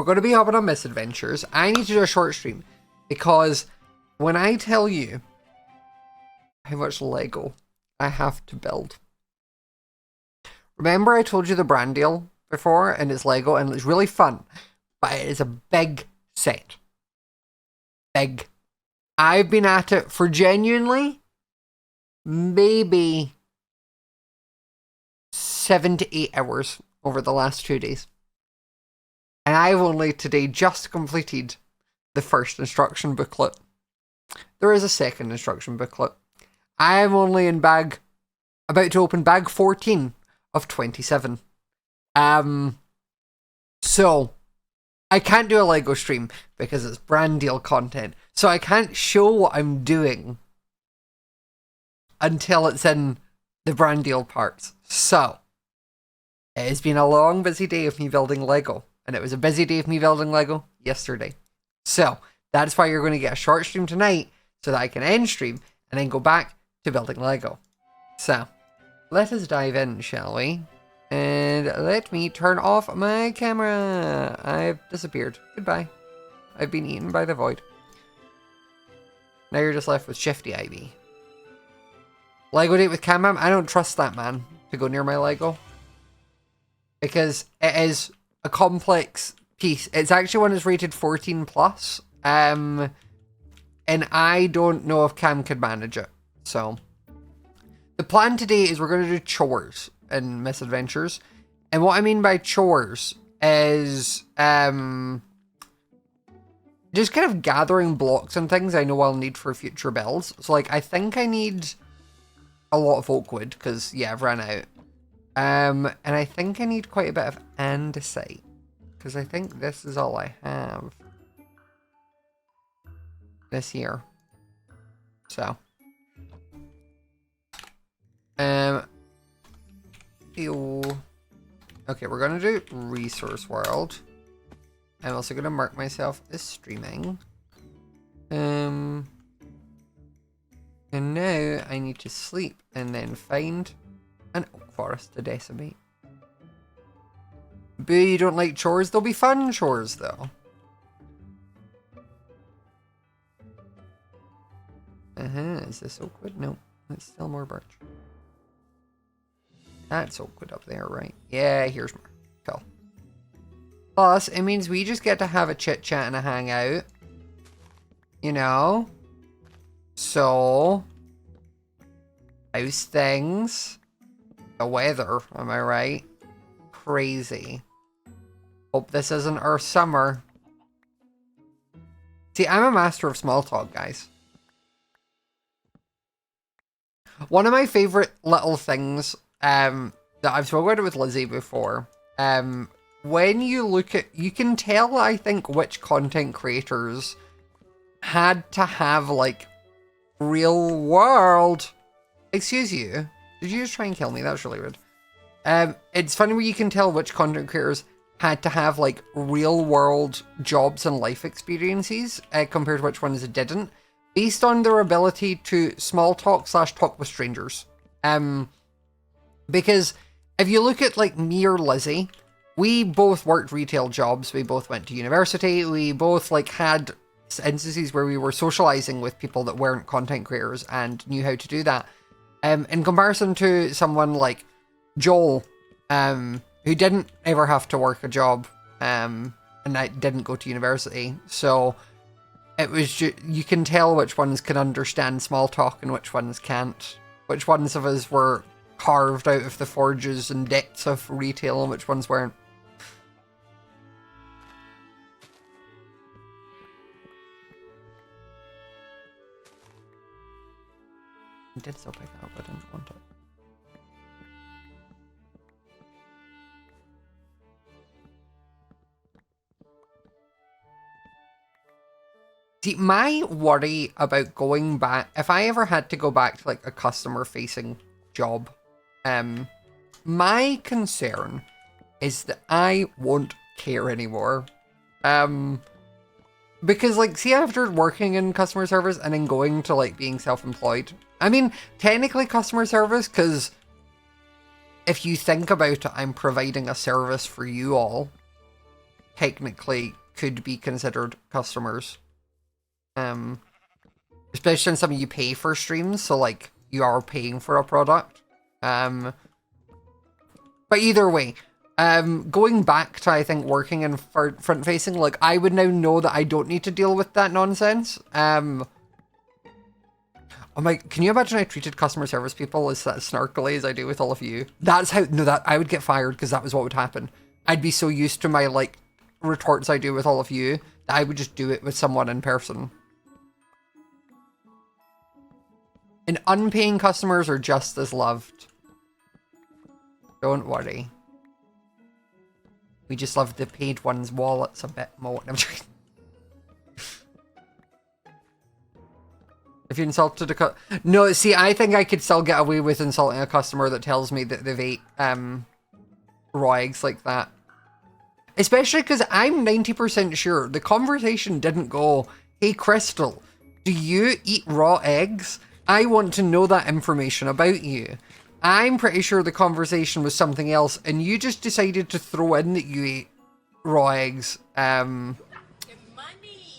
we're going to be hopping on Misadventures. I need to do a short stream because when I tell you how much Lego I have to build. Remember I told you the brand deal before and it's Lego and it's really fun, but it is a big set. Big. I've been at it for genuinely maybe 7 to 8 hours over the last 2 days. And I've only today just completed the first instruction booklet. There is a second instruction booklet. I'm only in about to open bag 14 of 27. So I can't do a Lego stream because it's brand deal content. So I can't show what I'm doing until it's in the brand deal parts. So it has been a long, busy day of me building Lego. And it was a busy day of me building Lego yesterday. So that's why you're going to get a short stream tonight so that I can end stream and then go back to building Lego. So let us dive in, shall we? And let me turn off my camera. I've disappeared. Goodbye. I've been eaten by the void. Now you're just left with Shifty Ivy. Lego date with Cam. I don't trust that man to go near my Lego. Because it is a complex piece. It's actually one that's rated 14 plus. And I don't know if Cam could manage it. So the plan today is we're going to do chores in Misadventures. And what I mean by chores is just kind of gathering blocks and things I know I'll need for future builds. So like I think I need a lot of oak wood because yeah, I've ran out. And I think I need quite a bit of andesite because I think this is all I have this year. So ew. Okay, we're gonna do resource world. I'm also gonna mark myself as streaming. And now I need to sleep and then find an oak forest to decimate. Boo, you don't like chores? They'll be fun chores though. Is this oak wood? No, it's still more birch. That's oak wood up there, right? Yeah, here's more. Cool. Plus, it means we just get to have a chit chat and a hangout. You know? So, how's things? The weather, am I right? Crazy. Hope this isn't our summer. See, I'm a master of small talk, guys. One of my favorite little things that I've spoken about with Lizzie before, when you look at, you can tell, I think, which content creators had to have, like, real world. Excuse you. Did you just try and kill me? That was really rude. It's funny where you can tell which content creators had to have, like, real world jobs and life experiences compared to which ones didn't, based on their ability to small talk / talk with strangers. Because if you look at like me or Lizzie, we both worked retail jobs, we both went to university, we both like had instances where we were socializing with people that weren't content creators and knew how to do that. In comparison to someone like Joel, who didn't ever have to work a job, and I didn't go to university, so it was you can tell which ones can understand small talk and which ones can't. Which ones of us were carved out of the forges and depths of retail and which ones weren't. I did still pick it up, but I didn't want it. See, my worry about going back, if I ever had to go back to like a customer facing job, my concern is that I won't care anymore. Because like, see, after working in customer service and then going to like being self-employed, I mean, technically customer service, because if you think about it, I'm providing a service for you all. technically could be considered customers. Especially in some of you pay for streams, so like you are paying for a product. But either way, going back to, I think, working in front facing, like I would now know that I don't need to deal with that nonsense. Oh my, can you imagine I treated customer service people as snarkily as I do with all of you? That's how, no, that I would get fired because that was what would happen. I'd be so used to my like retorts I do with all of you that I would just do it with someone in person. And unpaying customers are just as loved. Don't worry. We just love the paid ones' wallets a bit more. I'm joking. If you insulted a no, see, I think I could still get away with insulting a customer that tells me that they've ate raw eggs like that. Especially because I'm 90% sure the conversation didn't go, hey Crystal, do you eat raw eggs? I want to know that information about you. I'm pretty sure the conversation was something else and you just decided to throw in that you ate raw eggs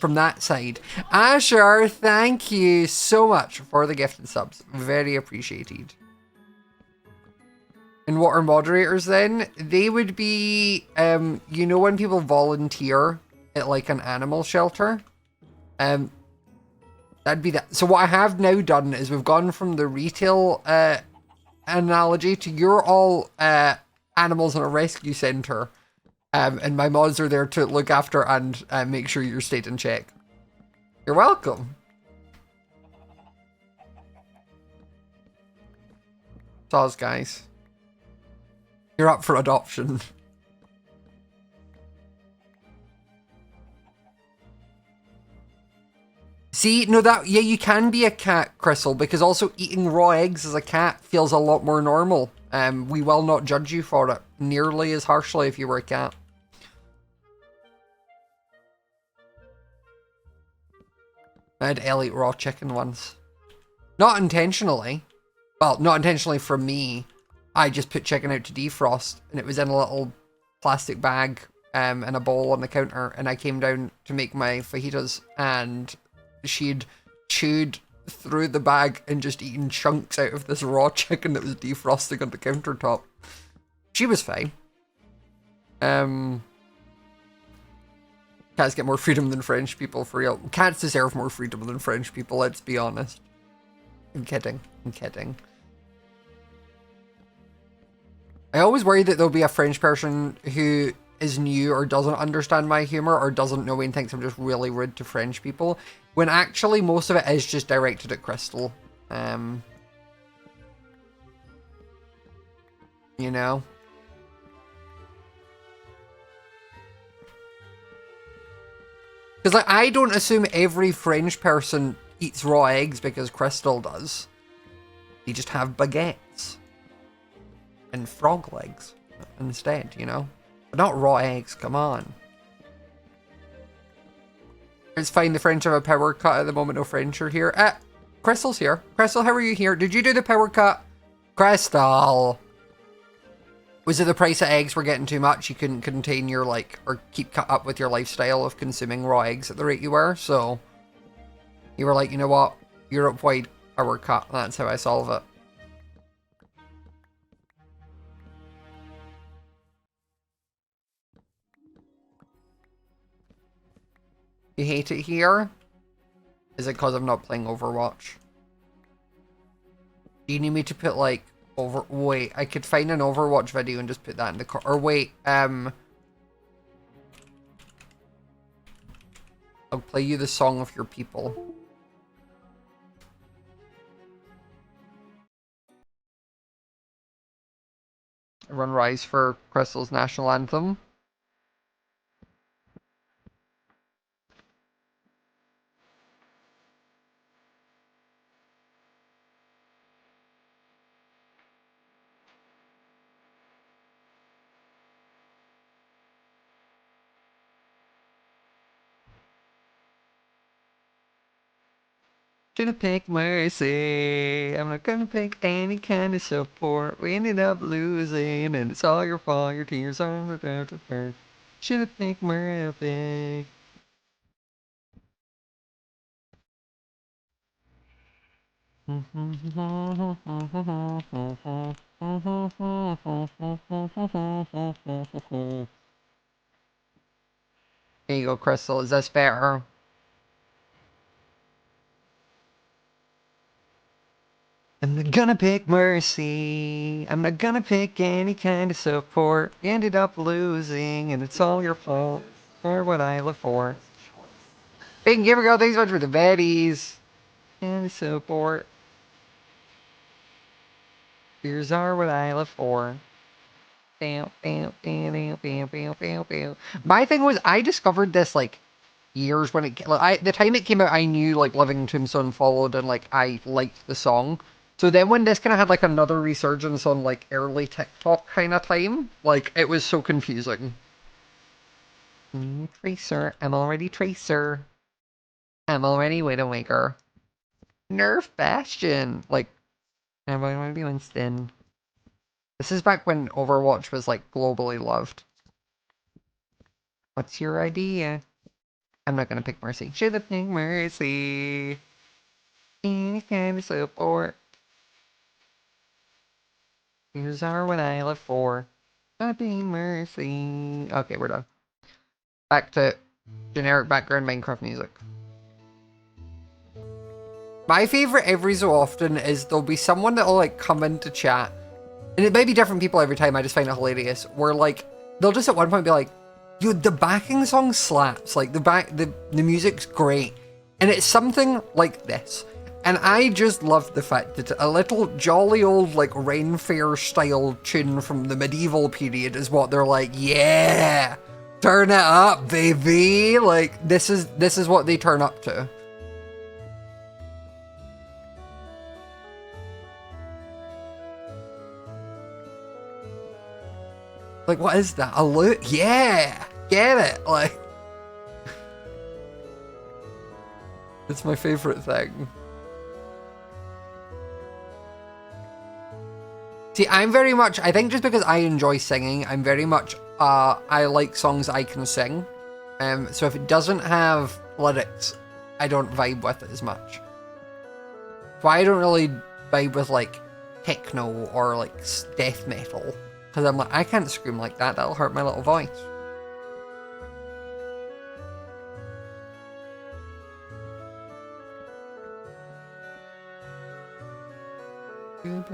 from that side. Asher, thank you so much for the gifted subs. Very appreciated. And what are moderators then? They would be, you know when people volunteer at like an animal shelter? That'd be that. So what I have now done is we've gone from the retail analogy to you're all animals in a rescue center. And my mods are there to look after and make sure you're stayed in check. You're welcome. Soz, guys. You're up for adoption. See, no, that, yeah, you can be a cat, Crystal, because also eating raw eggs as a cat feels a lot more normal. We will not judge you for it nearly as harshly if you were a cat. I had Elle eat raw chicken once. Not intentionally. Well, not intentionally from me. I just put chicken out to defrost, and it was in a little plastic bag in a bowl on the counter, and I came down to make my fajitas, and she'd chewed through the bag and just eaten chunks out of this raw chicken that was defrosting on the countertop. She was fine. Cats get more freedom than French people, for real. Cats deserve more freedom than French people, let's be honest. I'm kidding. I'm kidding. I always worry that there'll be a French person who is new or doesn't understand my humor or doesn't know me and thinks I'm just really rude to French people, when actually most of it is just directed at Crystal. You know? Because like, I don't assume every French person eats raw eggs because Crystal does. They just have baguettes. And frog legs instead, you know? But not raw eggs, come on. It's fine, the French have a power cut at the moment, no French are here. Crystal's here. Crystal, how are you here? Did you do the power cut? Crystal! Was it the price of eggs were getting too much? You couldn't contain your, like, or keep up with your lifestyle of consuming raw eggs at the rate you were, so you were like, you know what? Europe-wide power cut, that's how I solve it. You hate it here? Is it because I'm not playing Overwatch? Do you need me to put like wait, I could find an Overwatch video and just put that in the or wait, I'll play you the song of your people. Everyone rise for Crystal's national anthem. Gonna pick mercy. I'm not gonna pick any kind of support. We ended up losing, and it's all your fault. Your tears are without the first. Should think more of it. There you go, Crystal. Is this better? I'm not gonna pick mercy. I'm not gonna pick any kind of support. You ended up losing, and it's all your fault. For what I live for. Big give girl, thanks so much for the baddies. And support. Fears are what I live for. My thing was, I discovered this like years when it the time it came out. I knew like Living Tombstone followed, and like I liked the song. So then when this kind of had like another resurgence on like early TikTok kind of time, like it was so confusing. Tracer, I'm already Tracer. I'm already Widowmaker. Nerf Bastion, like I'm already Winston. This is back when Overwatch was like globally loved. What's your idea? I'm not gonna pick Mercy. Should have picked Mercy. Any kind of support. Here's our what I live for. Happy Mercy. Okay, we're done. Back to generic background Minecraft music. My favorite every so often is there'll be someone that'll like come into chat, and it may be different people every time. I just find it hilarious. Where like they'll just at one point be like, "Dude, the backing song slaps. Like the music's great," and it's something like this. And I just love the fact that a little jolly old like Ren Fair style tune from the medieval period is what they're like. Yeah, turn it up, baby. Like this is what they turn up to. Like, what is that? A loot? Yeah! Get it! Like... It's my favorite thing. See, I'm very much... I think just because I enjoy singing, I'm very much... I like songs I can sing. So if it doesn't have lyrics, I don't vibe with it as much. So I don't really vibe with, like, techno or, like, death metal. Because I'm like, I can't scream like that, that'll hurt my little voice. I'm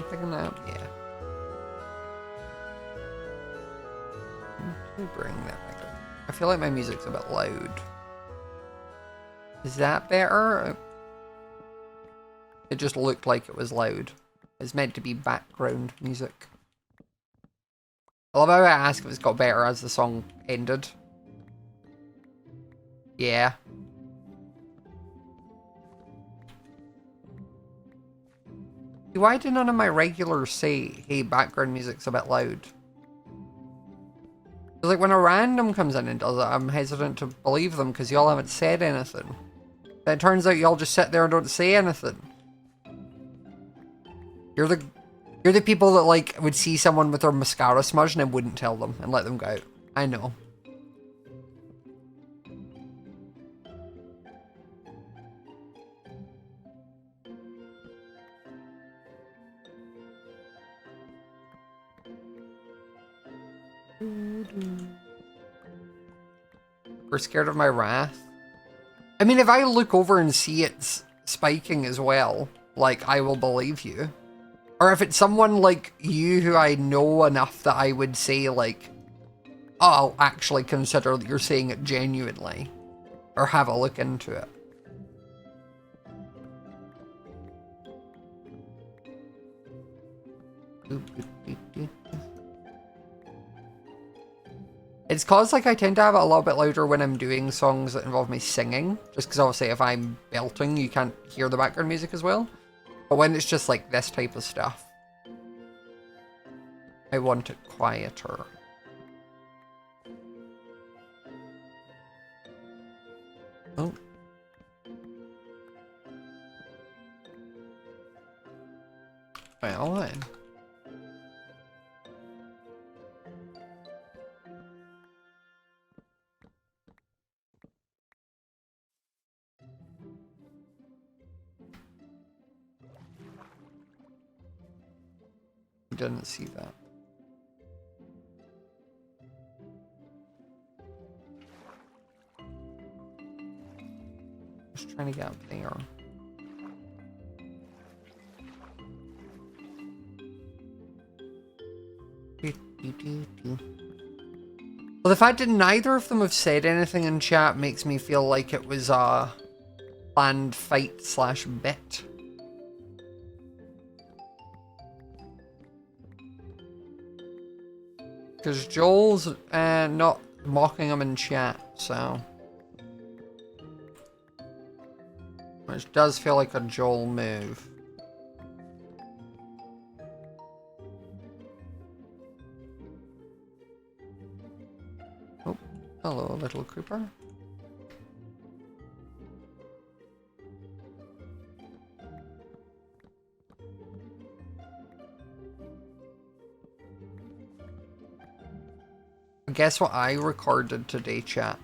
picking that up, yeah. Bring that back up. I feel like my music's a bit loud. Is that better? It just looked like it was loud. It's meant to be background music. I love how I asked if it's got better as the song ended. Yeah. Why did none of my regulars say, hey, background music's a bit loud? Like, when a random comes in and does it, I'm hesitant to believe them because y'all haven't said anything. But it turns out y'all just sit there and don't say anything. You're the people that, like, would see someone with their mascara smudged and wouldn't tell them and let them go out. I know. We're scared of my wrath. I mean, if I look over and see it's spiking as well, like, I will believe you. Or if it's someone like you who I know enough that I would say, like, oh, I'll actually consider that you're saying it genuinely. Or have a look into it. It's cause like I tend to have it a little bit louder when I'm doing songs that involve me singing. Just because obviously if I'm belting, you can't hear the background music as well. But when it's just like this type of stuff, I want it quieter. Oh. Well then. Didn't see that. Just trying to get up there. Well, the fact that neither of them have said anything in chat makes me feel like it was a planned fight slash bit. Because Joel's not mocking him in chat, so... Which does feel like a Joel move. Oh, hello, little creeper. Guess what I recorded today, chat?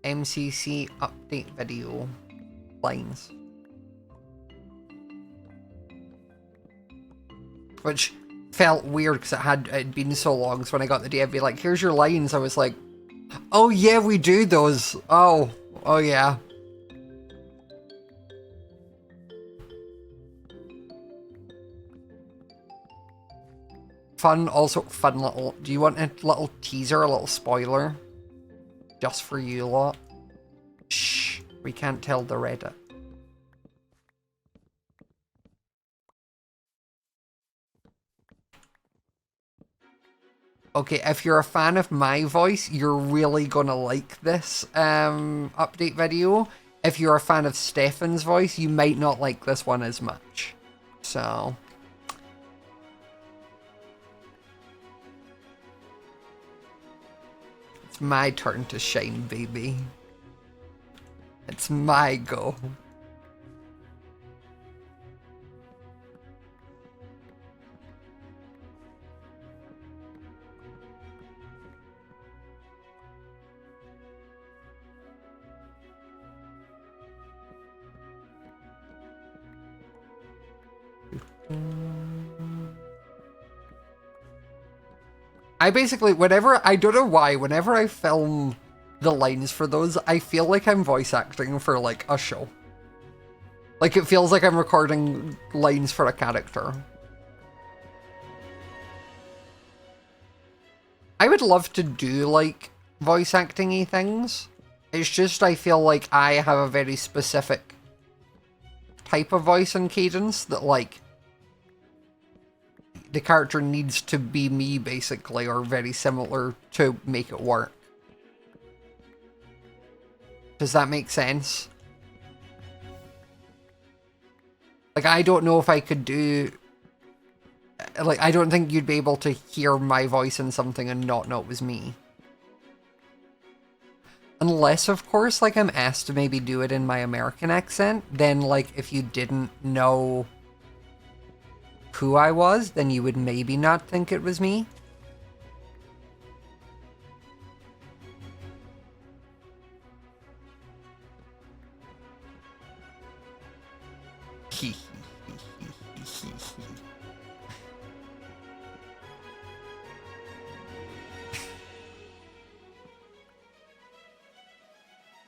MCC update video lines. Which felt weird because it'd been so long, so when I got the day, I'd be like, here's your lines. I was like, oh yeah, we do those. Oh yeah. Fun little, do you want a little teaser, a little spoiler? Just for you lot. Shh, we can't tell the Reddit. Okay, if you're a fan of my voice, you're really gonna like this update video. If you're a fan of Stefan's voice, you might not like this one as much. So... my turn to shine, baby. It's my go. I basically, I don't know why, whenever I film the lines for those, I feel like I'm voice acting for, like, a show. Like, it feels like I'm recording lines for a character. I would love to do, like, voice acting-y things. It's just I feel like I have a very specific type of voice and cadence that, like, the character needs to be me, basically, or very similar to make it work. Does that make sense? Like, I don't know if I could do... Like, I don't think you'd be able to hear my voice in something and not know it was me. Unless, of course, like, I'm asked to maybe do it in my American accent, then, like, if you didn't know who I was, then you would maybe not think it was me.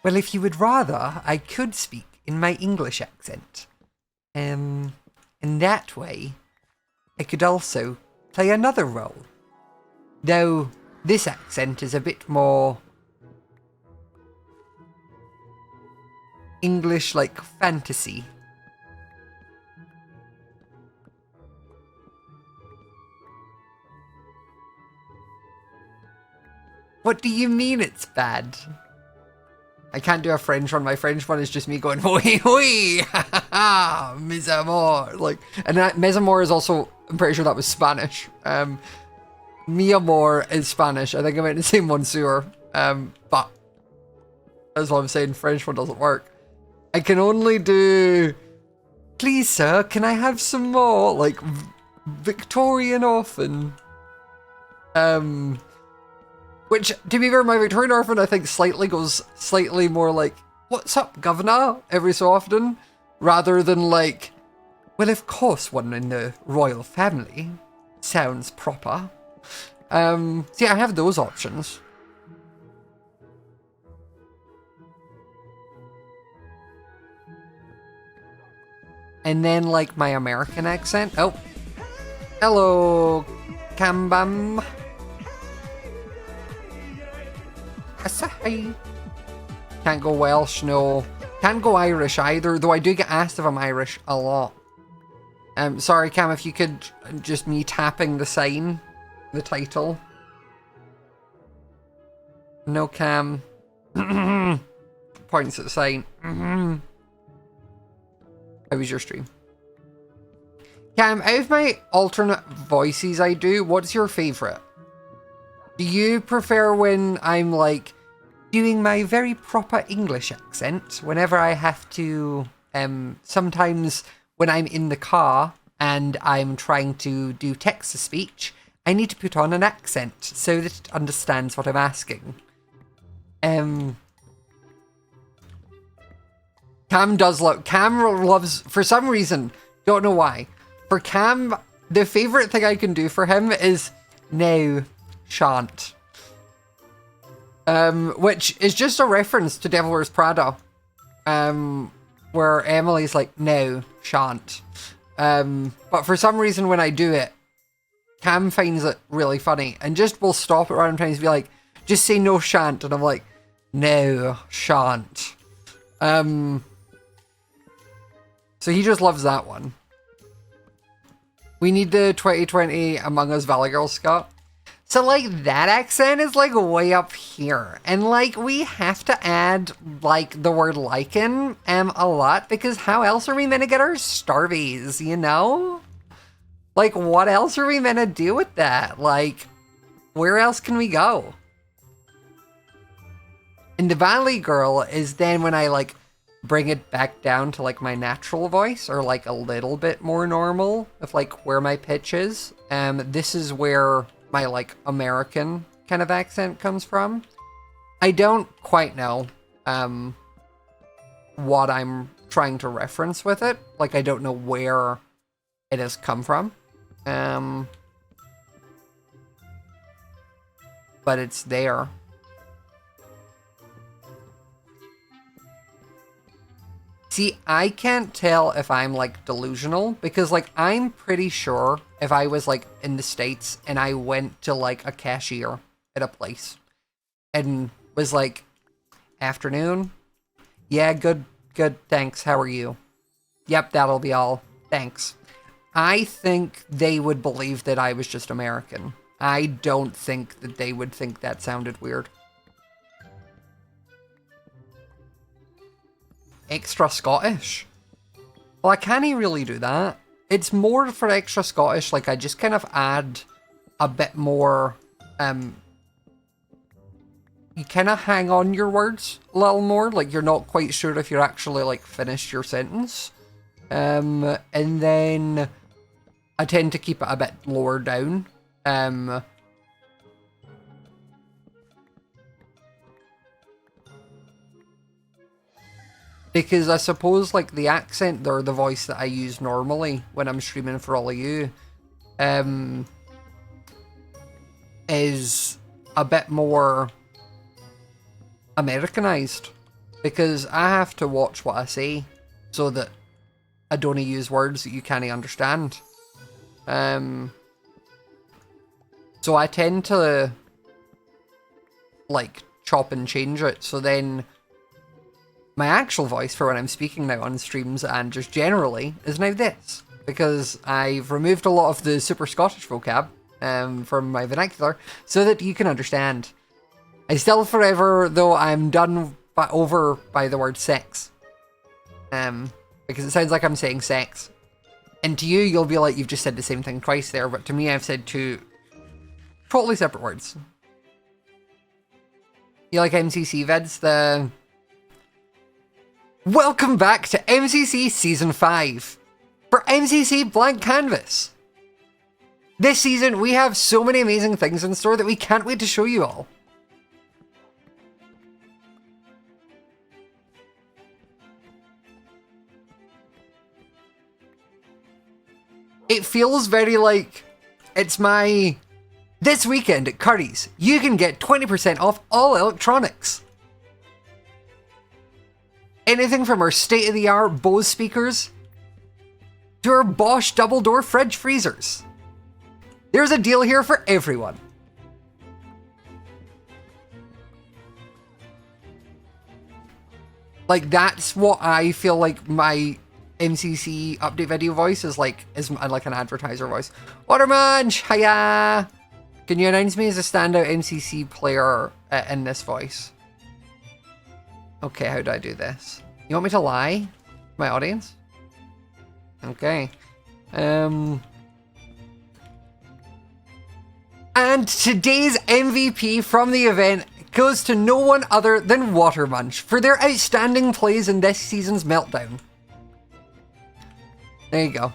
Well, if you would rather, I could speak in my English accent. In that way, I could also play another role. Though, this accent is a bit more English, like fantasy. What do you mean it's bad? I can't do a French one. My French one is just me going, oui, oui, ha ha ha, mes amours. Like, and that, mes amours is also, I'm pretty sure that was Spanish. Mi amor is Spanish. I think I meant to say monsieur. But that's what I'm saying, French one doesn't work. I can only do, please sir, can I have some more, like, Victorian orphan? Which, to be fair, my Victorian orphan, I think, goes slightly more like, what's up, governor, every so often, rather than like, well, of course, one in the royal family sounds proper. So yeah, I have those options. And then, like, my American accent. Oh, hello, Kambam. Asahi. Can't go Welsh, no. Can't go Irish either, though I do get asked if I'm Irish a lot. Sorry, Cam, if you could just me tapping the sign, the title. No, Cam. Points at the sign. How was your stream? Cam, out of my alternate voices I do, what's your favourite? Do you prefer when I'm, like, doing my very proper English accent whenever I have to, sometimes when I'm in the car and I'm trying to do text-to-speech, I need to put on an accent so that it understands what I'm asking. Cam loves, for some reason, don't know why, for Cam, the favourite thing I can do for him is, no, shan't. Which is just a reference to Devil Wears Prada, where Emily's like, no, shan't. But for some reason when I do it, Cam finds it really funny and just will stop at random times and be like, just say no, shan't, and I'm like, no, shan't. So he just loves that one. We need the 2020 Among Us Valley Girl Scott. So, like, that accent is, like, way up here. And, like, we have to add, like, the word lichen, a lot, because how else are we meant to get our starbies, you know? Like, what else are we meant to do with that? Like, where else can we go? And the Valley Girl is then when I, like, bring it back down to, like, my natural voice, or, like, a little bit more normal, of, like, where my pitch is. This is where my, like, American kind of accent comes from. I don't quite know what I'm trying to reference with it. Like, I don't know where it has come from. But it's there. See, I can't tell if I'm, like, delusional, because, like, I'm pretty sure if I was, like, in the States and I went to, like, a cashier at a place and was like, afternoon? Yeah, good, thanks, how are you? Yep, that'll be all, thanks. I think they would believe that I was just American. I don't think that they would think that sounded weird. Extra Scottish? Well, I can't really do that. It's more for extra Scottish, like I just kind of add a bit more, you kind of hang on your words a little more, like you're not quite sure if you're actually like finished your sentence. And then I tend to keep it a bit lower down. Because I suppose, like, the accent or the voice that I use normally when I'm streaming for all of you, is a bit more Americanized. Because I have to watch what I say so that I don't use words that you can't understand. So I tend to, like, chop and change it, so then my actual voice for when I'm speaking now on streams and just generally is now this, because I've removed a lot of the super Scottish vocab from my vernacular so that you can understand. I still forever, though, I'm done over by the word sex, because it sounds like I'm saying sex, and to you you'll be like, you've just said the same thing twice there, but to me I've said two totally separate words. You like MCC vids? Welcome back to MCC Season 5 for MCC Blank Canvas. This season, we have so many amazing things in store that we can't wait to show you all. It feels very like it's my... This weekend at Curry's, you can get 20% off all electronics. Anything from our state-of-the-art Bose speakers to our Bosch double-door fridge freezers. There's a deal here for everyone. Like, that's what I feel like my MCC update video voice is like an advertiser voice. Watermunch, hiya! Can you announce me as a standout MCC player in this voice? Okay, how do I do this? You want me to lie to my audience? Okay. And today's MVP from the event goes to no one other than Watermunch for their outstanding plays in this season's Meltdown. There you go.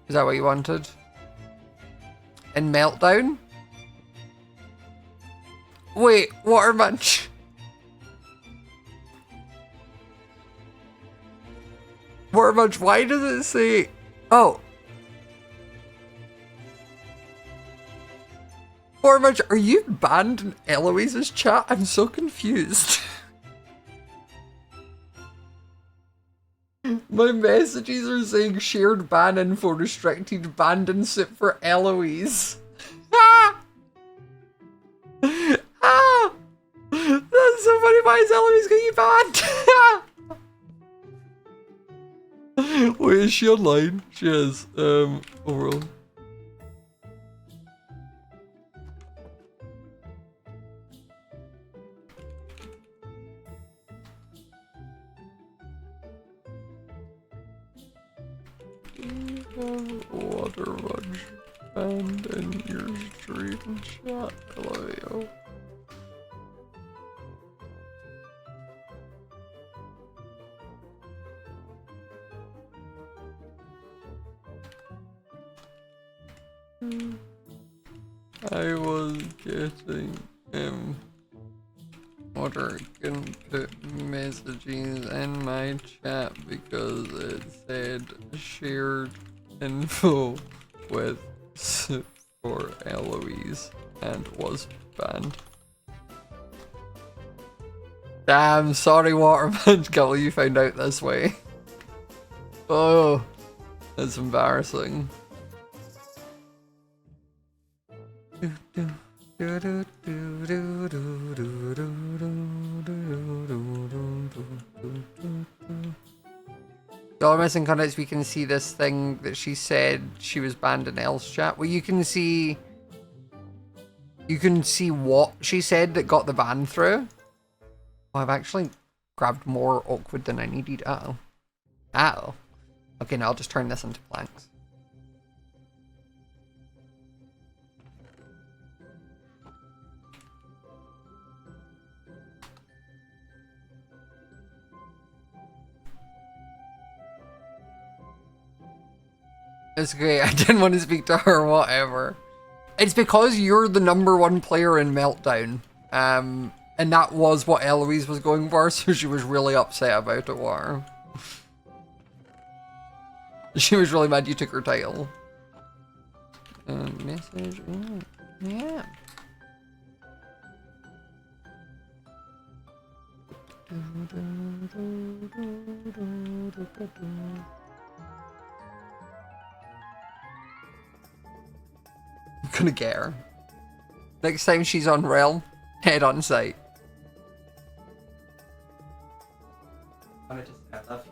Is that what you wanted? In Meltdown? Wait, Watermunch. Watermunch, why does it say... Oh. Watermunch, are you banned in Eloise's chat? I'm so confused. My messages are saying shared ban info restricted, banned and sit for Eloise. Ah! Ah! That's so funny. Why is Eloise getting banned? Wait, is she online? She is. Overall. Watermunch and in your stream chat, hello. I was getting Water can put messages in my chat because it said shared info with for Eloise and was banned. Damn, sorry Watermunch, can't believe you found out this way. Oh, that's embarrassing. Dollar missing context, we can see this thing that she said she was banned in Elle's chat. Well, you can see what she said that got the ban through. Oh, I've actually grabbed more awkward than I needed. Uh-oh. Uh-oh. Okay, now I'll just turn this into blanks. It's okay, I didn't want to speak to her, whatever. It's because you're the #1 player in Meltdown. And that was what Eloise was going for, so she was really upset about it, Water. She was really mad you took her title. Message, yeah. I'm gonna get her. Next time she's on Realm, head on site. I love you.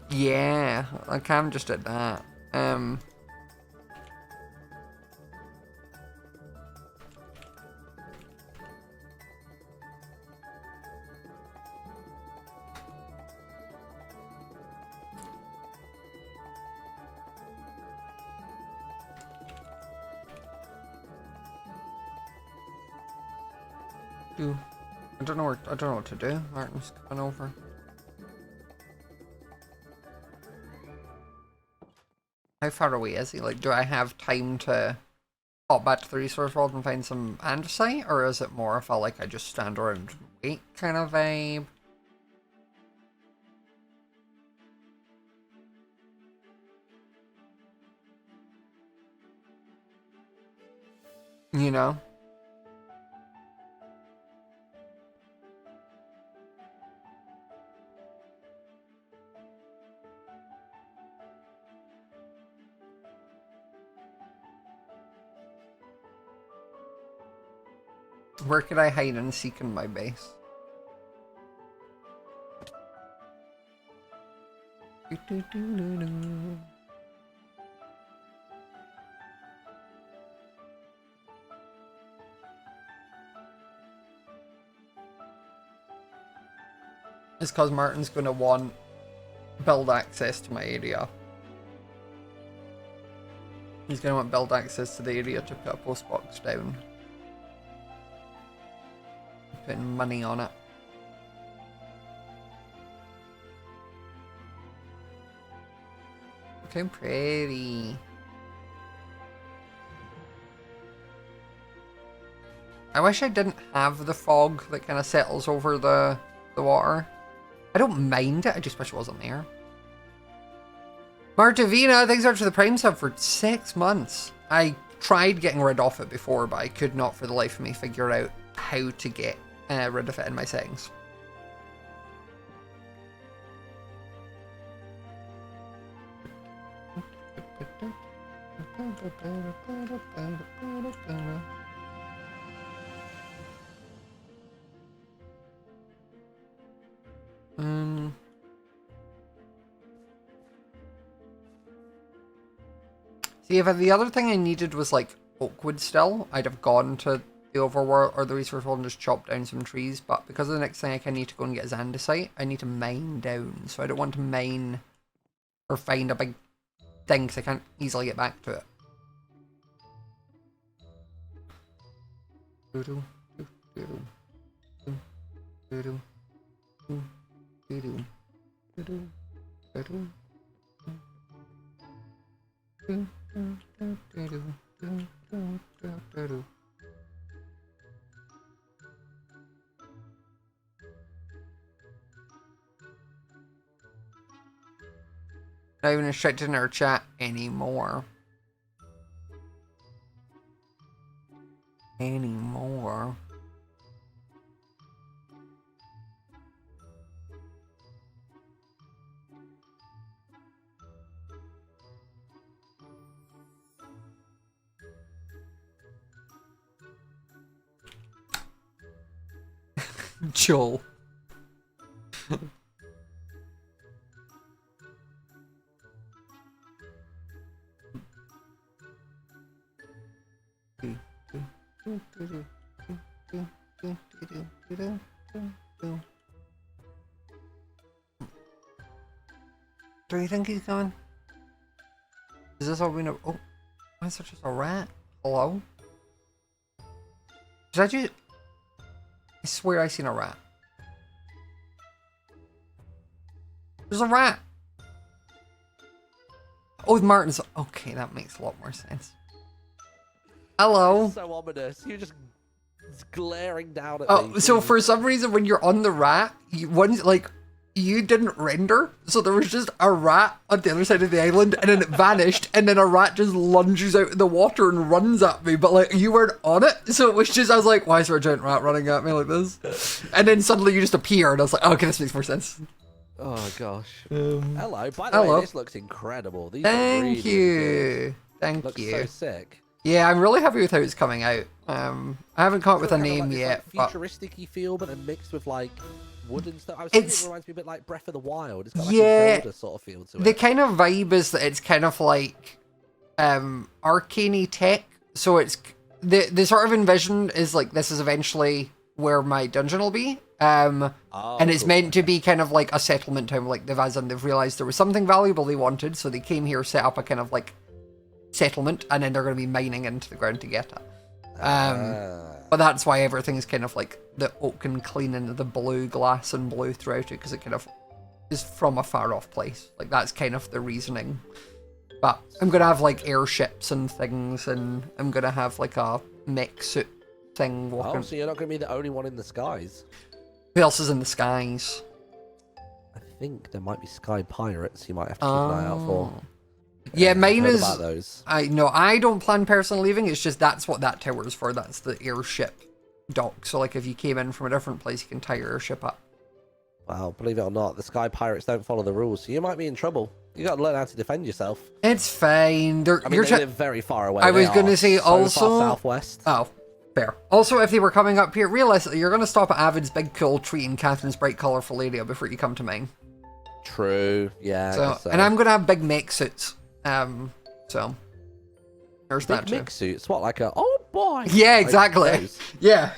Yeah, like I'm just at that. I don't know what to do. Martyn's coming over. How far away is he? Like, do I have time to pop back to the resource world and find some andesite, or is it more if I just stand around and wait kind of vibe? You know? Where could I hide and seek in my base? It's because Martyn's going to want build access to my area. He's going to want build access to the area to put a post box down. Putting money on it. Looking pretty. I wish I didn't have the fog that kind of settles over the water. I don't mind it, I just wish it wasn't there. Martavina, thanks so much for the Prime sub for 6 months. I tried getting rid of it before, but I could not for the life of me figure out how to get rid of it in my settings. See, if the other thing I needed was like oakwood still, I'd have gone to the overworld or the resource world and just chopped down some trees, but because of the next thing I need to go and get is andesite, I need to mine down, so I don't want to mine or find a big thing because I can't easily get back to it. Not even restricted in our chat anymore. Joel. Do you think he's coming? Is this all we know? Oh, why is there just a rat? Hello? Did I just... I swear I seen a rat. There's a rat! Oh, Martyn's... Okay, that makes a lot more sense. Hello? So ominous. You're just glaring down at me. Oh, so for some reason when you're on the rat, you didn't render, so there was just a rat on the other side of the island, and then it vanished, and then a rat just lunges out of the water and runs at me, but like you weren't on it, so it was just, I was like, why is there a giant rat running at me like this? And then suddenly you just appeared, and I was like, okay, this makes more sense. Oh gosh. Hello. By the way, this looks incredible. These Thank you. Thank looks you. so sick. Yeah, I'm really happy with how it's coming out. I haven't come up with a name yet, but futuristic-y feel, but then mixed with like wooden stuff. I was thinking it reminds me a bit like Breath of the Wild. It's got like a Zelda sort of feel to it. The kind of vibe is that it's kind of like arcane-y tech. So it's the sort of envision is like this is eventually where my dungeon will be. And it's meant to be kind of like a settlement town, like they've realized there was something valuable they wanted, so they came here, set up a kind of like settlement, and then they're going to be mining into the ground to get it. But that's why everything's kind of like the oak and clean and the blue glass and blue throughout it, because it kind of is from a far off place. Like that's kind of the reasoning. But I'm gonna have like airships and things, and I'm gonna have like a mech suit thing walking. Oh, so you're not gonna be the only one in the skies. Who else is in the skies? I think there might be sky pirates you might have to keep an eye out for. Yeah, mine Heard is. about those. I don't plan personally leaving. It's just that's what that tower is for. That's the airship dock. So like if you came in from a different place, you can tie your airship up. Wow, believe it or not, the sky pirates don't follow the rules, so you might be in trouble. You got to learn how to defend yourself. It's fine. I mean, they live very far away. I was going to say so also far southwest. Oh, fair. Also, if they were coming up here, realistically, you're going to stop at Avid's big cool tree in Catherine's bright colourful area before you come to mine. True. Yeah. So, and I'm going to have big mech suits. So there's that too. Big mech suits. What, like a? Oh boy. Yeah, exactly. Like Yeah.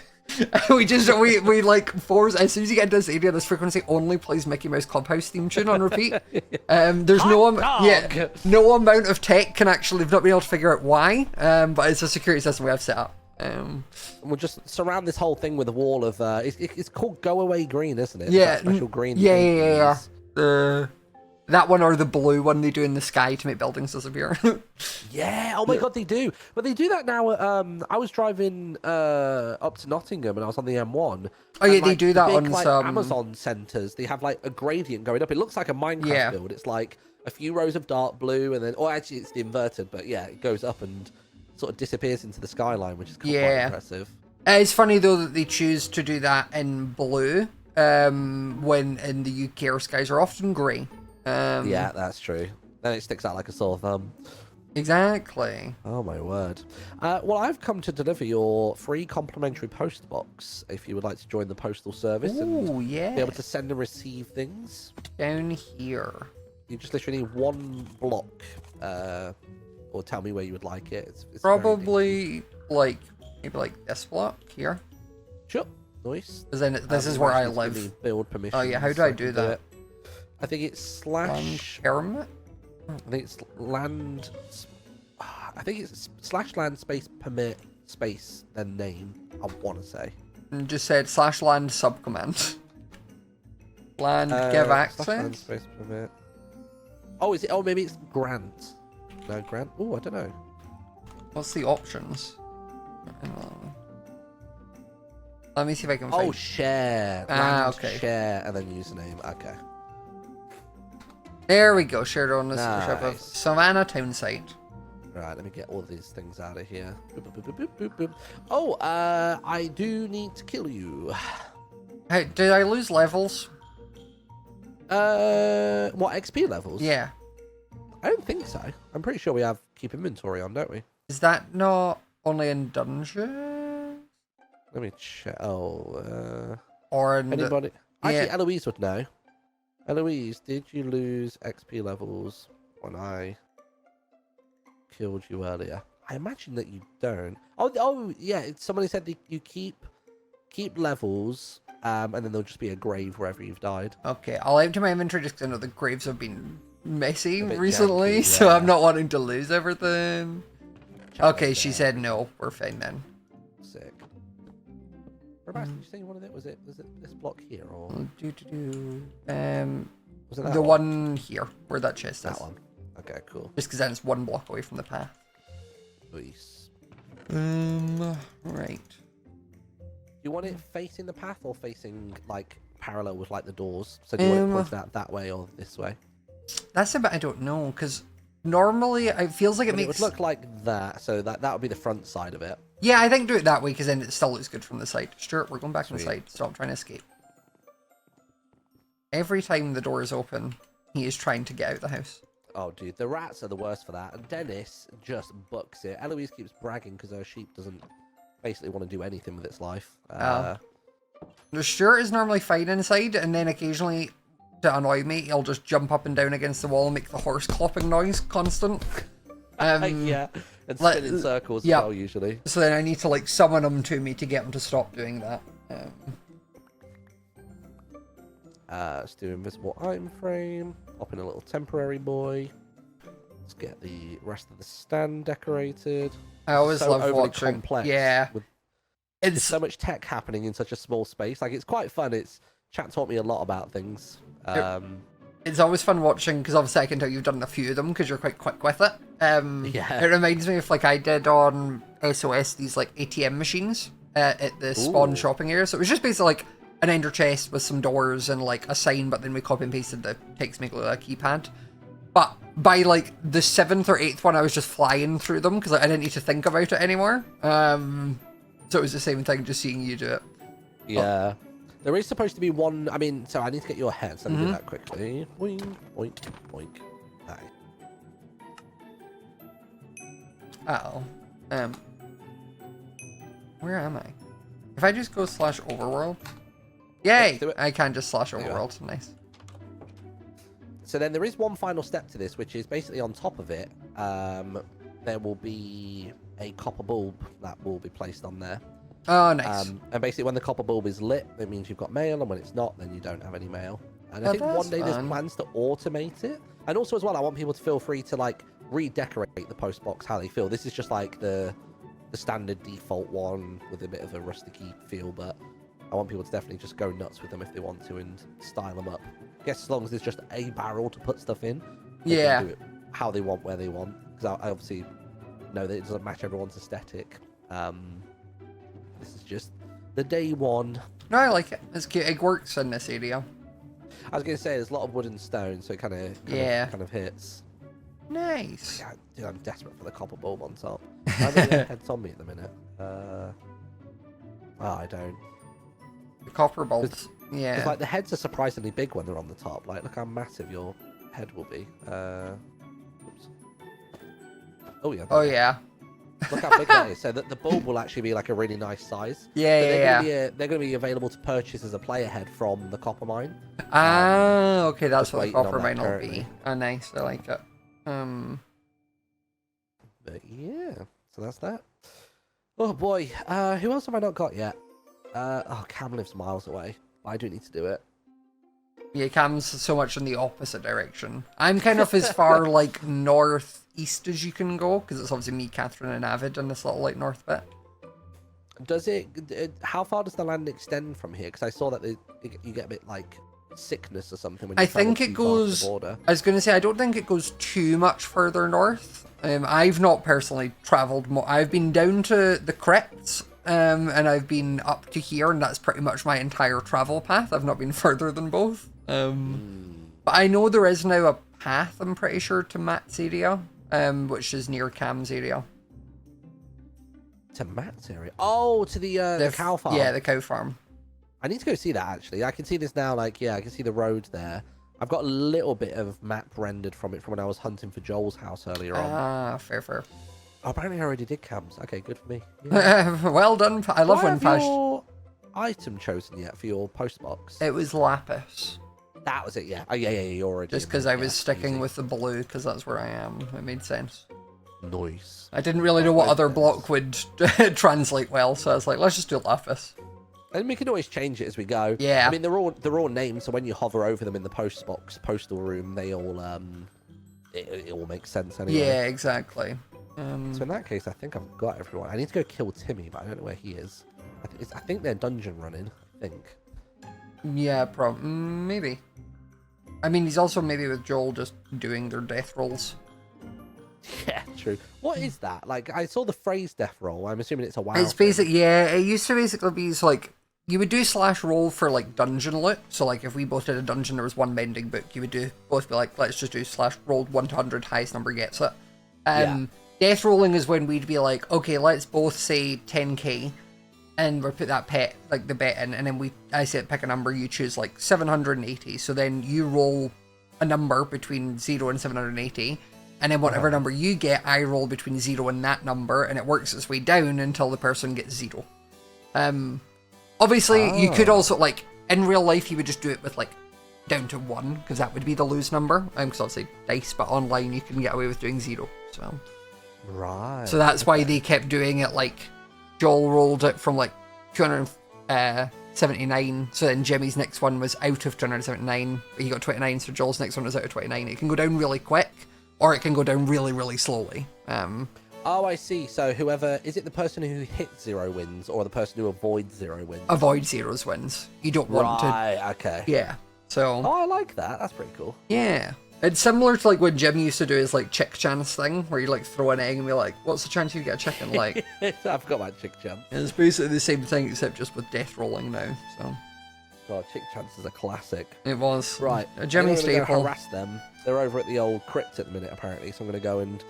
we like force as soon as you get into this area, this frequency only plays Mickey Mouse Clubhouse theme tune on repeat. There's no amount of tech can actually, we've not been able to figure out why. But it's a security system we have set up. And we'll just surround this whole thing with a wall of it's called Go Away Green, isn't it? Yeah. That special green. Yeah. That one or the blue one they do in the sky to make buildings disappear. Yeah, oh my god, they do. But they do that now. I was driving up to Nottingham and I was on the M1. Oh yeah, they do that big, on like, some Amazon centres. They have like a gradient going up. It looks like a Minecraft build. It's like a few rows of dark blue and then, or actually it's the inverted, but yeah, it goes up and sort of disappears into the skyline, which is quite impressive. It's funny though that they choose to do that in blue, when in the UK our skies are often grey. Yeah, that's true. Then it sticks out like a sore thumb. Exactly. Oh my word. Well, I've come to deliver your free complimentary post box if you would like to join the postal service and be able to send and receive things. Down here. You just literally need one block, or tell me where you would like it. It's probably like maybe like this block here. Sure. Nice. Then this is where I live. Build permission. Oh yeah, how do I do that? I think it's slash. Permit? I think it's land. I think it's slash land space permit space then name. I want to say. And just said slash land subcommand. Land give access. Land space permit. Oh, is it? Oh, maybe it's grant. No grant. Oh, I don't know. What's the options? Let me see if I can find. Oh, share. Okay. Share and then username. Okay. There we go. Shared on this Nice. Savannah town site. Right, let me get all these things out of here. Boop, boop, boop, boop, boop, boop. Oh, I do need to kill you. Hey, did I lose levels? What, XP levels? Yeah. I don't think so. I'm pretty sure we have keep inventory on, don't we? Is that not only in dungeons? Let me check. Oh, or in anybody? Yeah. Actually, Eloise would know. Eloise, did you lose XP levels when I killed you earlier? I imagine that you don't. Oh, yeah. Somebody said that you keep levels, and then there'll just be a grave wherever you've died. Okay, I'll empty my inventory just because I know the graves have been messy bit recently, janky, so yeah. I'm not wanting to lose everything. Okay, she said no. We're fine then. Sick. Whereabouts did you say you wanted it? Was it this block here or Was it was it that the one here where that chest That is? one. Okay, cool. Just because then it's one block away from the path. Nice. Right. Do you want it facing the path or facing like parallel with like the doors? So do you want it pointed out that way or this way? That's a bit I don't know, because normally it feels like it It makes... would look like that, so that would be the front side of it. Yeah, I think do it that way, because then it still looks good from the side. Stuart, we're going back Sweet. inside. Stop trying to escape. Every time the door is open, he is trying to get out the house. Oh, dude, the rats are the worst for that. And Dennis just bucks it. Eloise keeps bragging because her sheep doesn't basically want to do anything with its life. The Stuart is normally fine inside, and then occasionally, to annoy me, he'll just jump up and down against the wall and make the horse clopping noise constant. Yeah, and spin in circles as well, usually. So then I need to, like, summon him to me to get him to stop doing that. Let's do invisible item frame. Pop in a little temporary boy. Let's get the rest of the stand decorated. I always So love overly watching. complex Yeah. with There's It's so much tech happening in such a small space. Like, it's quite fun. Chat taught me a lot about things. it's always fun watching, because obviously I can tell you've done a few of them because you're quite quick with it. Yeah. It reminds me of like I did on SOS, these like ATM machines at the spawn Ooh. shopping area. So it was just basically like an ender chest with some doors and like a sign, but then we copy and pasted the text, make it look like a keypad. But by like the 7th or 8th one, I was just flying through them because I didn't need to think about it anymore. So it was the same thing, just seeing you do it. Yeah. There is supposed to be one. I mean, so I need to get your head. So let me do that quickly. Boink, boink, boink. Aye. Uh-oh. Where am I? If I just go /overworld. Yay! do it. I can just you go. /overworld. Nice. So then there is one final step to this, which is basically on top of it. There will be a copper bulb that will be placed on there. Oh, nice. And basically, when the copper bulb is lit, it means you've got mail, and when it's not, then you don't have any mail. And I think that's one day there's fun. plans to automate it. And also, as well, I want people to feel free to like redecorate the post box how they feel. This is just like the standard default one with a bit of a rusticy feel, but I want people to definitely just go nuts with them if they want to and style them up. I guess as long as there's just a barrel to put stuff in, they Yeah. can do it how they want, where they want. Because I obviously know that it doesn't match everyone's aesthetic. This is just the day one. No, I like it. It's cute. It works in this area. I was going to say there's a lot of wood and stone, so it kind of hits. Nice. Yeah, dude, I'm desperate for the copper bulb on top. I think the head's on me at the minute. I don't. The copper bolts. It's Yeah. like the heads are surprisingly big when they're on the top. Like, look how massive your head will be. Oops. Oh yeah. Oh, yeah. Look how big that is. So that the bulb will actually be like a really nice size. Yeah, But yeah, they're going to be available to purchase as a player head from the copper mine. Ah, okay, that's just what the waiting on copper that mine will currently. be. Oh, nice. I like it. But yeah, so that's that. Oh boy, who else have I not got yet? Cam lives miles away. I do need to do it. Yeah, Cam's so much in the opposite direction. I'm kind of as far like northeast as you can go, because it's obviously me, Catherine, and Avid in this little like north bit. Does it? How far does the land extend from here? Because I saw that you get a bit like sickness or something when you I travel think it too far to goes. the border. I was going to say I don't think it goes too much further north. I've not personally travelled more. I've been down to the crypts, and I've been up to here, and that's pretty much my entire travel path. I've not been further than both. But I know there is now a path, I'm pretty sure, to Matt's area, which is near Cam's area. To Matt's area. Oh, to the cow farm. Yeah, the cow farm. I need to go see that actually. I can see this now. Like, yeah, I can see the road there. I've got a little bit of map rendered from it from when I was hunting for Joel's house earlier on. Ah, fair. Oh, apparently I already did Cam's. Okay, good for me. Yeah. Well done. I love when Pash. your item chosen yet for your post box? It was Lapis. That was it, yeah. Oh, yeah, you're already. Just because I was sticking with the blue, because that's where I am. It made sense. Nice. I didn't really know what other block would translate well, so I was like, let's just do Lapis. And we can always change it as we go. Yeah. I mean, they're all named, so when you hover over them in the postal room, they all it all makes sense anyway. Yeah, exactly. So in that case, I think I've got everyone. I need to go kill Timmy, but I don't know where he is. I think they're dungeon running. I think. Yeah, maybe. I mean, he's also maybe with Joel just doing their death rolls. Yeah, true. What is that? Like, I saw the phrase death roll. I'm assuming it's a WoW. It's basic. Yeah, it used to basically be so, like, you would do /roll for like dungeon loot. So like if we both did a dungeon, there was one mending book. You would do both be like, let's just do /roll 1 to 100, highest number gets it. Yeah. Death rolling is when we'd be like, okay, let's both say 10k, and we put that the bet in, and then I say pick a number, you choose like 780. So then you roll a number between 0 and 780, and then whatever number you get, I roll between 0 and that number, and it works its way down until the person gets 0. Obviously, you could also, like, in real life, you would just do it with, like, down to 1, because that would be the lose number. Because obviously, dice, but online, you can get away with doing 0. So, Right. so that's why they kept doing it, like, Joel rolled it from, like, 279, so then Jimmy's next one was out of 279, but he got 29, so Joel's next one was out of 29. It can go down really quick, or it can go down really, really slowly. Oh, I see. So whoever... Is it the person who hits 0 wins or the person who avoids 0 wins? Avoid zeros wins. You don't want to... Right, okay. Yeah, so... Oh, I like that. That's pretty cool. Yeah. It's similar to like what Jim used to do his like chick chance thing, where you like throw an egg and be like, what's the chance you get a chicken? Like, I've got my chick chance. it's basically the same thing except just with death rolling now, so... God, chick chance is a classic. It was. Right. A Jimmy I'm gonna go staple. harass them. They're over at the old crypt at the minute, apparently, so I'm going to go and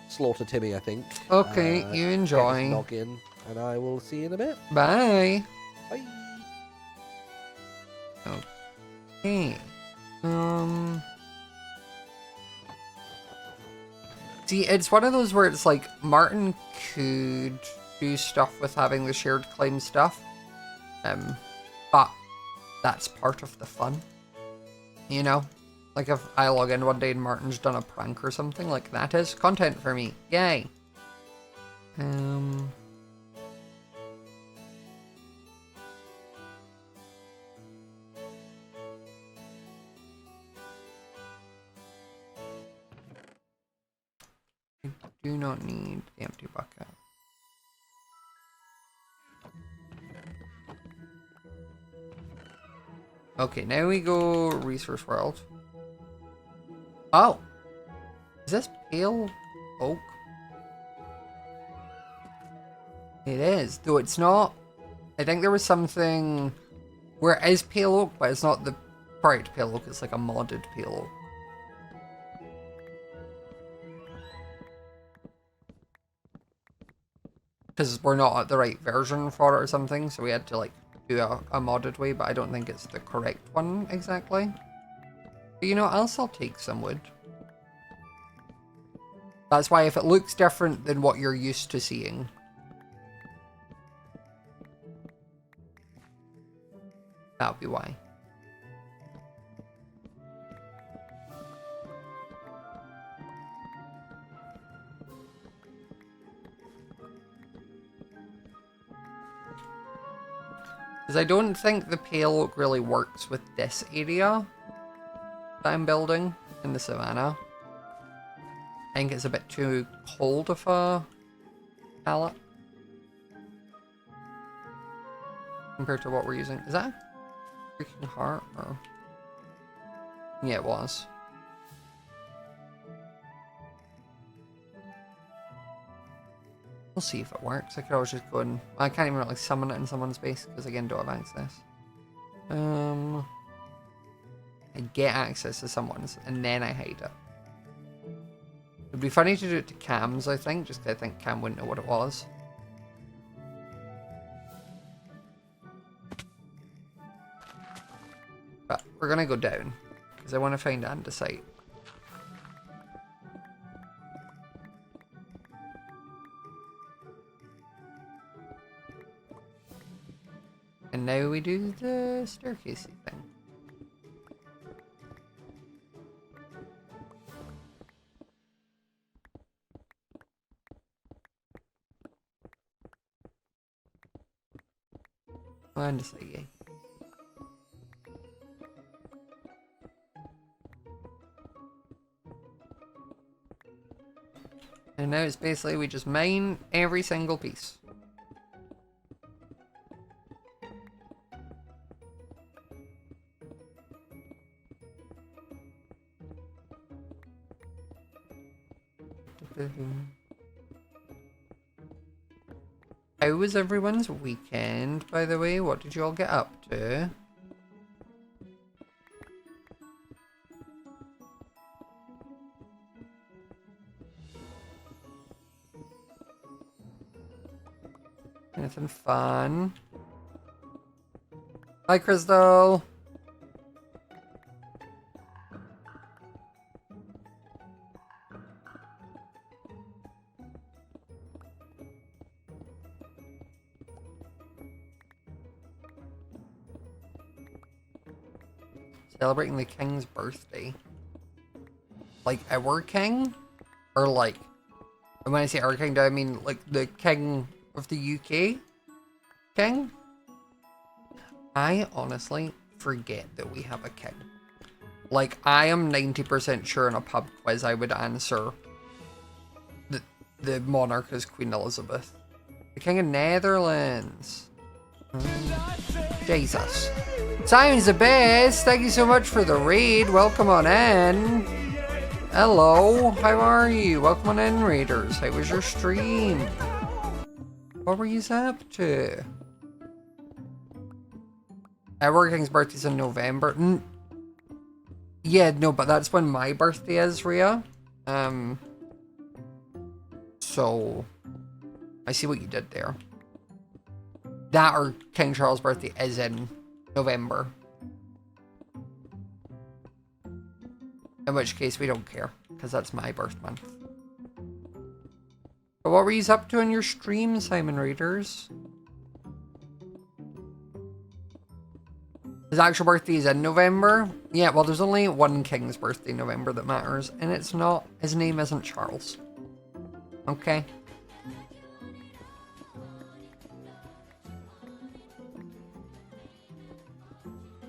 slaughter Timmy, I think. Okay, you Get enjoy. his noggin, and I will see you in a bit. Bye. Bye. Okay. See, it's one of those where it's like Martyn could do stuff with having the shared claim stuff, but that's part of the fun, you know? Like if I log in one day and Martyn's done a prank or something, like that is content for me. Yay. I do not need the empty bucket. Okay, now we go Resource World. Oh! Is this pale oak? It is, though it's not. I think there was something where it is pale oak, but it's not the bright pale oak, it's like a modded pale oak. Because we're not at the right version for it or something, so we had to like do a modded way, but I don't think it's the correct one exactly. But you know, I'll still take some wood. That's why if it looks different than what you're used to seeing, that'll be why. Because I don't think the pale oak really works with this area that I'm building in the savannah. I think it's a bit too cold of a palette compared to what we're using. Is that a freaking heart? Or... yeah, it was. We'll see if it works. I could always just go and... I can't even really summon it in someone's base because again, don't have access. I get access to someone's and then I hide it. It'd be funny to do it to Cam's, I think, just because I think Cam wouldn't know what it was. But we're gonna go down because I want to find andesite. And now we do the staircasey thing. And just like, yay. And now it's basically we just mine every single piece. How was everyone's weekend, by the way? What did you all get up to? Anything fun? Hi, Crystal! Celebrating the king's birthday. Like our king? Or like, and when I say our king, do I mean like the king of the UK king? I honestly forget that we have a king. Like, I am 90% sure in a pub quiz I would answer the monarch is Queen Elizabeth. The King of Netherlands. Jesus. Simon's the best. Thank you so much for the raid. Welcome on in. Hello. How are you? Welcome on in, raiders. How was your stream? What were you up to? Our King's birthday's in November. Yeah, no, but that's when my birthday is, Rhea. So I see what you did there. That or King Charles' birthday is in November. In which case we don't care, because that's my birth month. But what were you up to on your stream, Simon Raiders? His actual birthday is in November. Yeah, well, there's only one king's birthday in November that matters, and it's not, his name isn't Charles. Okay.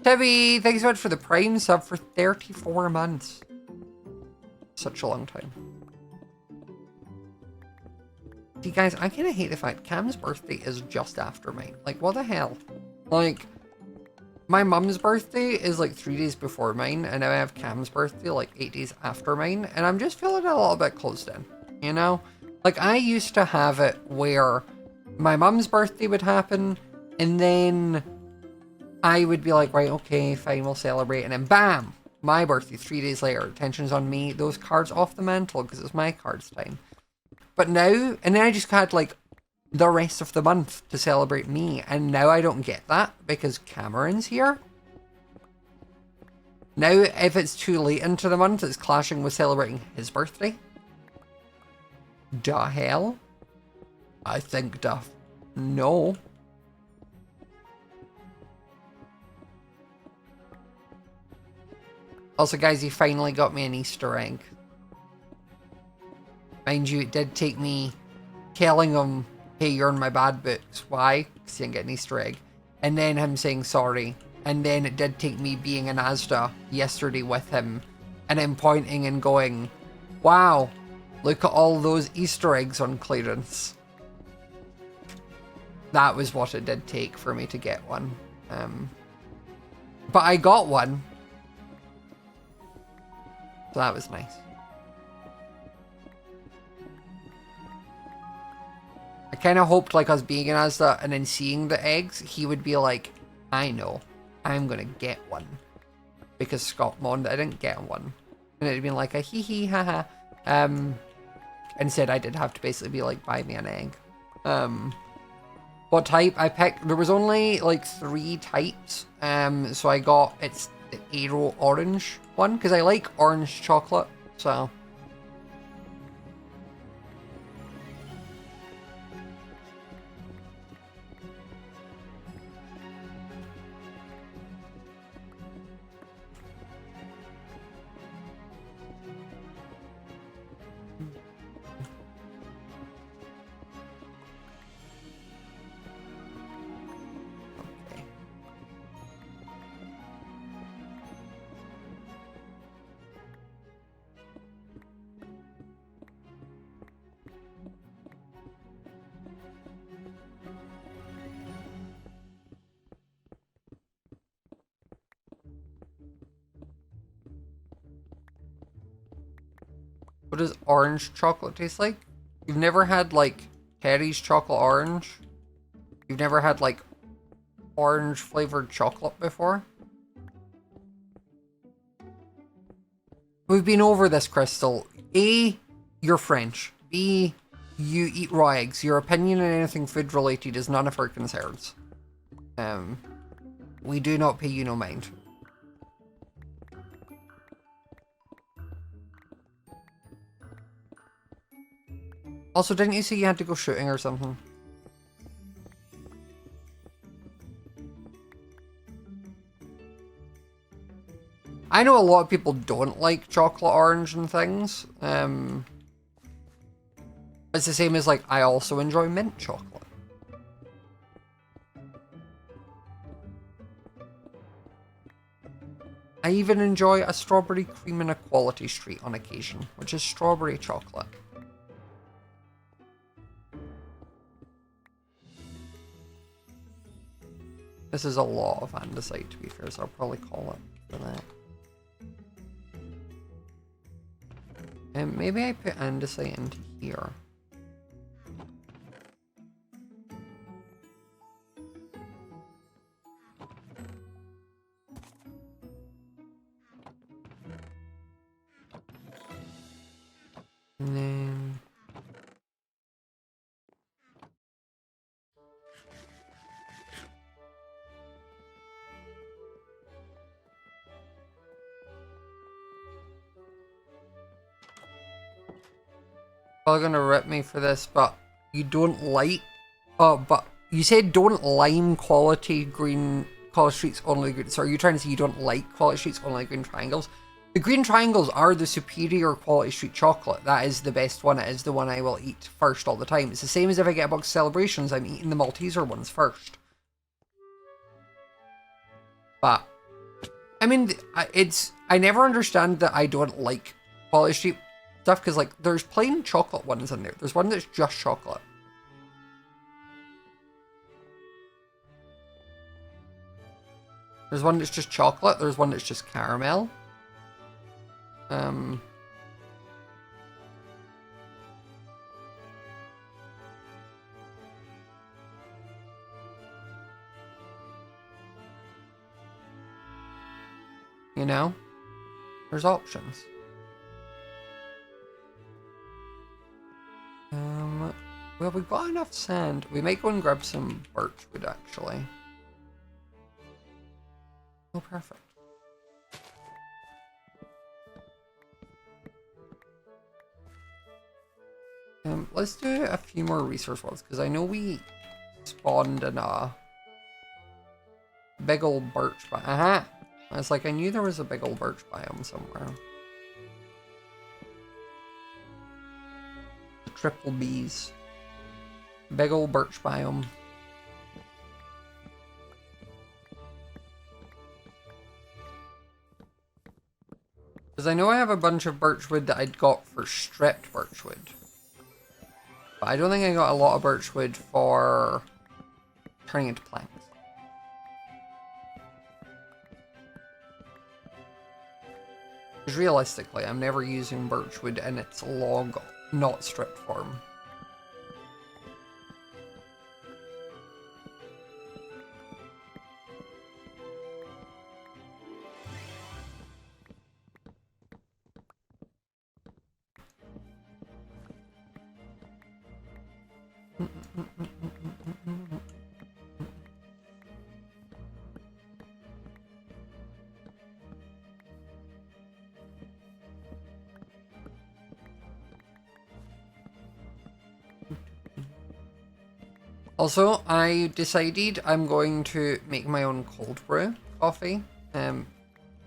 Tibby, thanks so much for the Prime sub for 34 months. Such a long time. See, guys, I kind of hate the fact Cam's birthday is just after mine. Like, what the hell? Like, my mum's birthday is like 3 days before mine, and now I have Cam's birthday like 8 days after mine, and I'm just feeling a little bit closed in, you know? Like, I used to have it where my mum's birthday would happen, and then I would be like, right, okay, fine, we'll celebrate, and then bam! My birthday, 3 days later, attention's on me, those cards off the mantle, because it's my cards time. But now, and then I just had like the rest of the month to celebrate me, and now I don't get that because Cameron's here. Now, if it's too late into the month, it's clashing with celebrating his birthday. Da hell? I think no. Also, guys, he finally got me an Easter egg. Mind you, it did take me telling him, hey, you're in my bad books. Why? Because he didn't get an Easter egg. And then him saying sorry. And then it did take me being in Asda yesterday with him. And him pointing and going, wow, look at all those Easter eggs on clearance. That was what it did take for me to get one. But I got one. So that was nice. I kind of hoped, like, us being in Asda and then seeing the eggs, he would be like, I know, I'm gonna get one. Because Scott moaned I didn't get one. And it'd been like a hee hee haha. Instead, I did have to basically be like, buy me an egg. What type? I picked, there was only like 3 types. So I got, it's the Aero Orange one, because I like orange chocolate, so. What does orange chocolate taste like? You've never had, like, Terry's chocolate orange? You've never had, like, orange flavored chocolate before? We've been over this, Crystal. A, you're French. B, you eat raw eggs. Your opinion on anything food related is none of our concerns. We do not pay you no mind. Also, didn't you say you had to go shooting or something? I know a lot of people don't like chocolate orange and things. It's the same as, like, I also enjoy mint chocolate. I even enjoy a strawberry cream in a quality street on occasion, which is strawberry chocolate. This is a lot of andesite, to be fair, so I'll probably call it for that. And maybe I put andesite into here. And then... probably gonna rip me for this, but you don't like... Oh, but you said don't lime quality green... Quality streets only green... So are you trying to say you don't like quality streets only green triangles? The green triangles are the superior quality street chocolate. That is the best one. It is the one I will eat first all the time. It's the same as if I get a box of Celebrations, I'm eating the Malteser ones first. But, I mean, I never understand that I don't like quality street stuff, because, like, there's plain chocolate ones in there. There's one that's just chocolate. There's one that's just chocolate. There's one that's just caramel. You know? There's options. Well, we've got enough sand. We might go and grab some birchwood, actually. Oh, perfect. Let's do a few more resource ones, because I know we spawned in a big old birch biome. Aha! It's like I knew there was a big old birch biome somewhere. The triple Bs. Big old birch biome. Because I know I have a bunch of birchwood that I'd got for stripped birchwood. But I don't think I got a lot of birchwood for turning into planks. Because realistically, I'm never using birchwood in its log, not stripped form. Also, I decided I'm going to make my own cold brew coffee,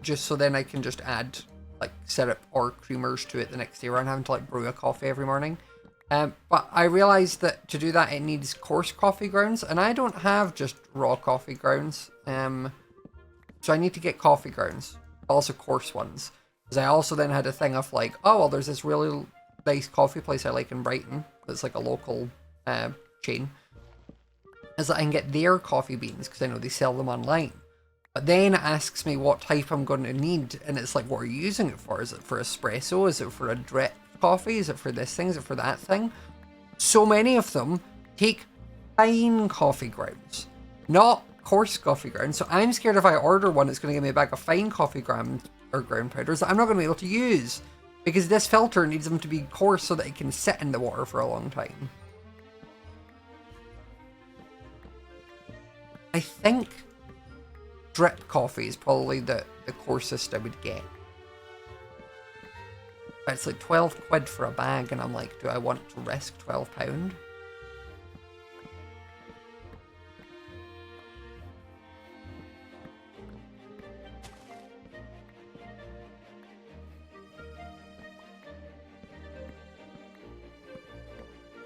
just so then I can just add like syrup or creamers to it the next day rather than having to like brew a coffee every morning. But I realized that to do that it needs coarse coffee grounds, and I don't have just raw coffee grounds. So I need to get coffee grounds, also coarse ones. Because I also then had a thing of like, oh well, there's this really nice coffee place I like in Brighton that's like a local chain. Is that I can get their coffee beans because I know they sell them online. But then it asks me what type I'm going to need, and it's like, what are you using it for? Is it for espresso? Is it for a drip coffee? Is it for this thing? Is it for that thing? So many of them take fine coffee grounds, not coarse coffee grounds. So I'm scared if I order one, it's going to give me a bag of fine coffee ground powders that I'm not going to be able to use because this filter needs them to be coarse so that it can sit in the water for a long time. I think drip coffee is probably the coarsest I would get. But it's like 12 quid for a bag, and I'm like, do I want to risk £12?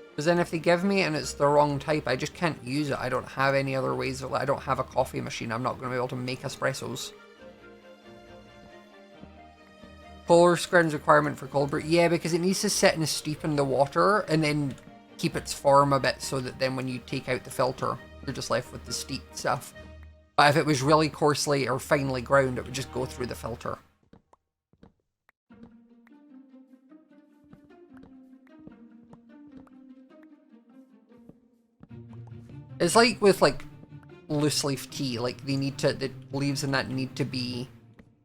Because then if they give me it and it's the wrong type, I just can't use it. I don't have any other ways. I don't have a coffee machine. I'm not going to be able to make espressos. Coarse grounds requirement for cold brew. Yeah, because it needs to sit and steep in the water and then keep its form a bit so that then when you take out the filter, you're just left with the steeped stuff. But if it was really coarsely or finely ground, it would just go through the filter. It's like with like loose leaf tea, like the leaves in that need to be,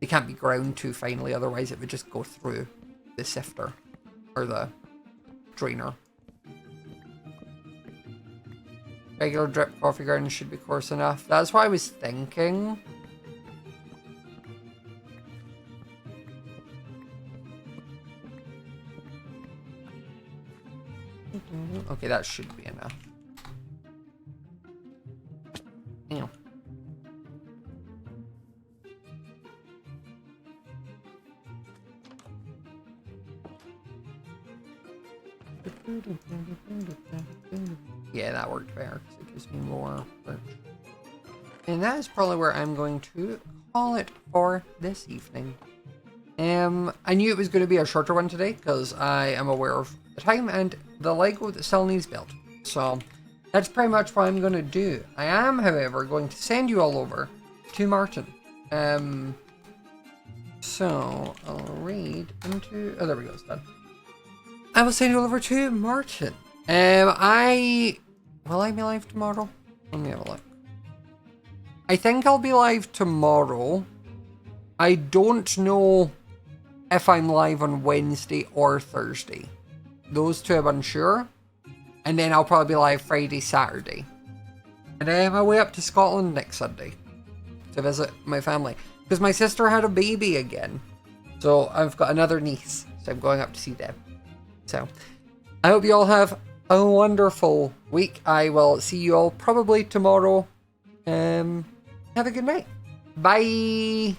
they can't be ground too finely, otherwise it would just go through the sifter or the drainer. Regular drip coffee grounds should be coarse enough. That's what I was thinking. Okay, that should be enough. Ew. Yeah, that worked better because it gives me more birch. And that is probably where I'm going to call it for this evening. I knew it was going to be a shorter one today because I am aware of the time and the Lego that still needs built. So that's pretty much what I'm going to do. I am, however, going to send you all over to Martyn. So I'll read into... Oh, there we go, it's done. I will send you all over to Martyn. Will I be live tomorrow? Let me have a look. I think I'll be live tomorrow. I don't know if I'm live on Wednesday or Thursday. Those two I'm unsure. And then I'll probably be live Friday, Saturday. And I'm away up to Scotland next Sunday to visit my family. Because my sister had a baby again. So I've got another niece. So I'm going up to see them. So I hope you all have a wonderful week. I will see you all probably tomorrow. Have a good night. Bye.